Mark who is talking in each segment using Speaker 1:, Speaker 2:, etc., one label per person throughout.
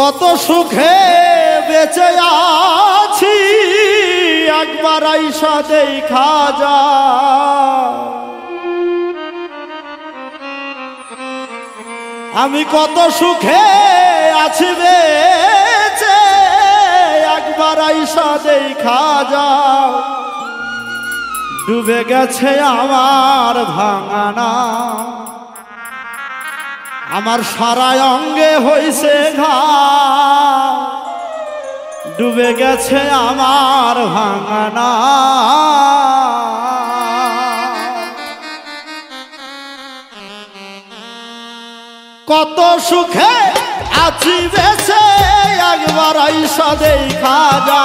Speaker 1: কত সুখে বেঁচে আছি একবার আইসা দেখা যা। আমি কত সুখে আছি বেঁচে একবার আইসা দেখা যাও। ডুবে গেছে আমার ভাঙানা, আমার সারা অঙ্গে হইছে ঘাও। ডুবে গেছে আমার ভাঙানা, কত সুখে আছি বেঁচে একবার আইসা দেখা যা।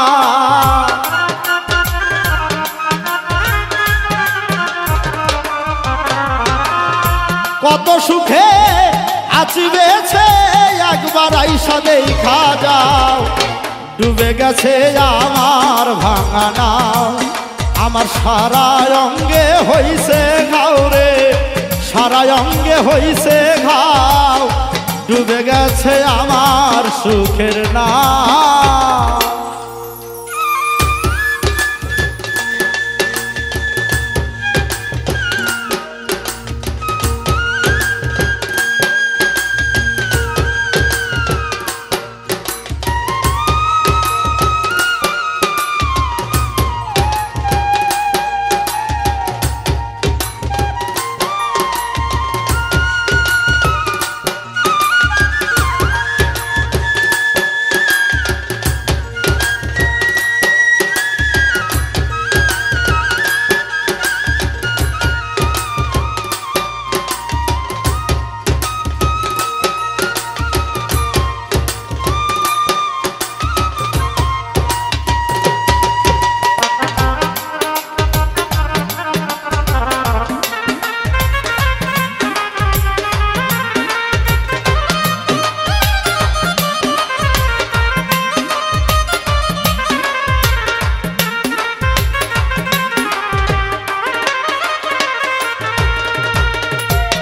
Speaker 1: কত সুখে আছি বেঁচে একবার আইসা দেখা যাও। ডুবে গেছে আমার ভাঙানা, আমার সারা অঙ্গে হইছে ঘাও রে, সারা অঙ্গে হইছে ঘাও। ডুবে গেছে আমার সুখের নাও।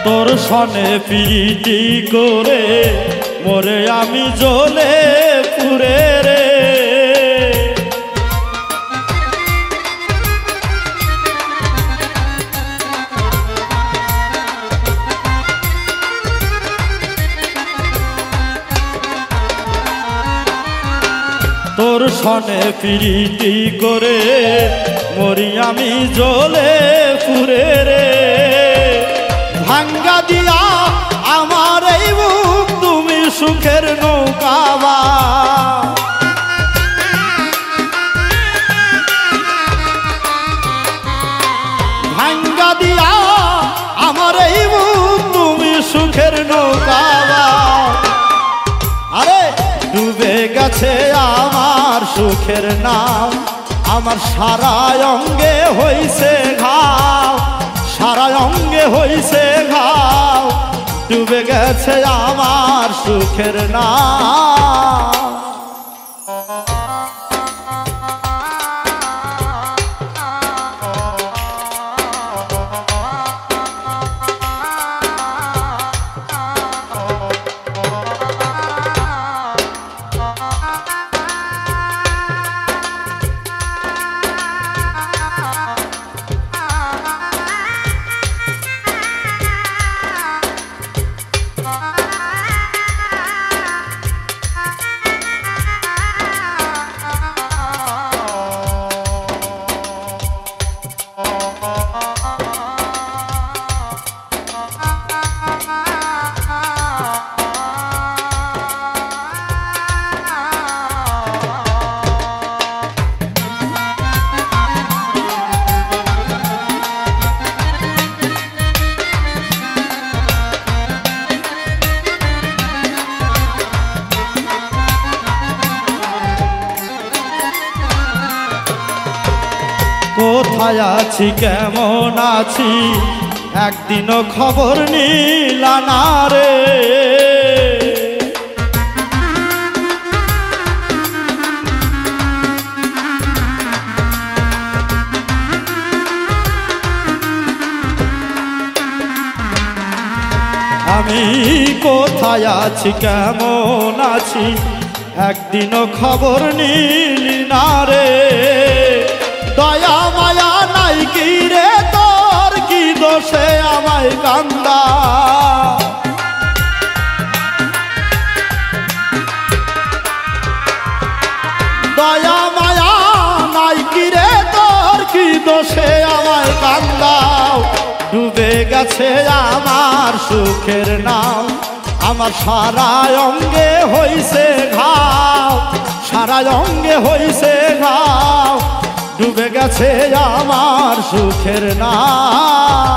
Speaker 1: তোর সনে পিটি করে মরে আমি জ্বলে পুরে রে। তোর সনে পিটি করে মরি আমি জ্বলে পুরে রে। ভাঙ্গা দিয়া আমার এই বুক তুমি সুখের নৌকাবা। ভাঙ্গা দিয়া আমার এই বুক তুমি সুখের নৌকাবা। আরে ডুবে গেছে আমার সুখের নাম, আমার সারা অঙ্গে হইছে ঘাও, সারা অঙ্গে হইছে ঘাও। ডুবে গেছে আমার সুখের নাম। কোথায় আছি কেমন আছি একদিনও খবর নিলা না রে। আমি কোথায় আছি কেমন আছি একদিনও খবর নিলি না রে। দয়া মায়া নাই কি রে তোর, কি দোষে আমায় কান্দা। দয়া মায়া নাই কি রে তোর, কি দোষে আমায় কান্দাও। ডুবে গেছে আমার সুখের নাও, আমার সারা অঙ্গে হইছে ঘাও, সারা অঙ্গে হইছে ঘাও। ডুবে গেছে আমার সুখের নাও।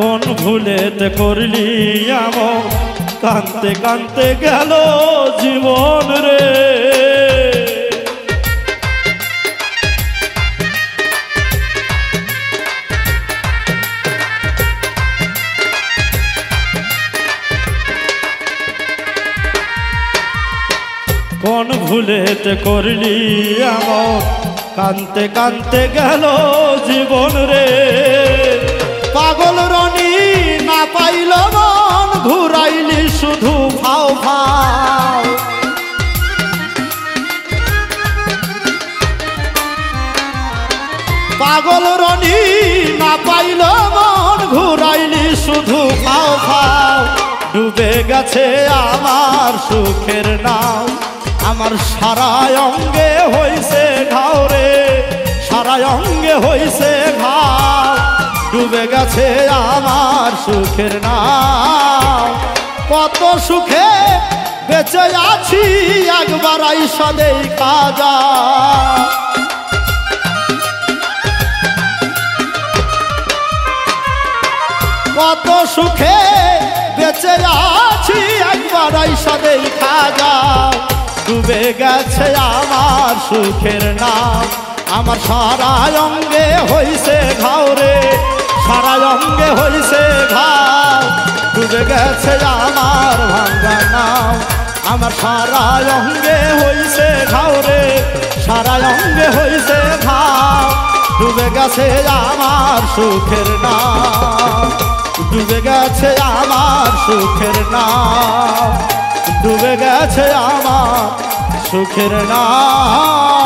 Speaker 1: কোন ভুলেতে করলি এমন, কাঁদতে কাঁদতে গেল জীবন রে। কোন ভুলেতে করলি এমন, কাঁদতে কাঁদতে গেল জীবন রে। পাগল রনি না পাইল মন, ঘুরাইলি শুধু ফাও ফাও। পাগল রনি না পাইল মন, ঘুরাইলি শুধু ফাও ফাও। ডুবে গেছে আমার সুখের নাও, আমার সারা অঙ্গে হইছে ঘাও রে, সারা অঙ্গে হইছে ঘাও। ডুবে গেছে আমার সুখের নাও। কত সুখে বেঁচে আছি, একবার আইসা দেখা যা। কত সুখে বেঁচে আছি, একবার আইসা দেখা যাও। ডুবে গেছে আমার সুখের নাম, আমার সারা অঙ্গে হইছে ঘাও রে, সারা অঙ্গে হইছে ঘাও। ডুবে গেছে আমার ভাঙ্গা নাও, আমার সারা অঙ্গে হইছে ঘাও রে, সারা অঙ্গে হইছে ঘাও। ডুবে গেছে আমার সুখের নাম, ডুবে গেছে আমার সুখের নাম, ডুবে গেছে আমার সুখের নাম।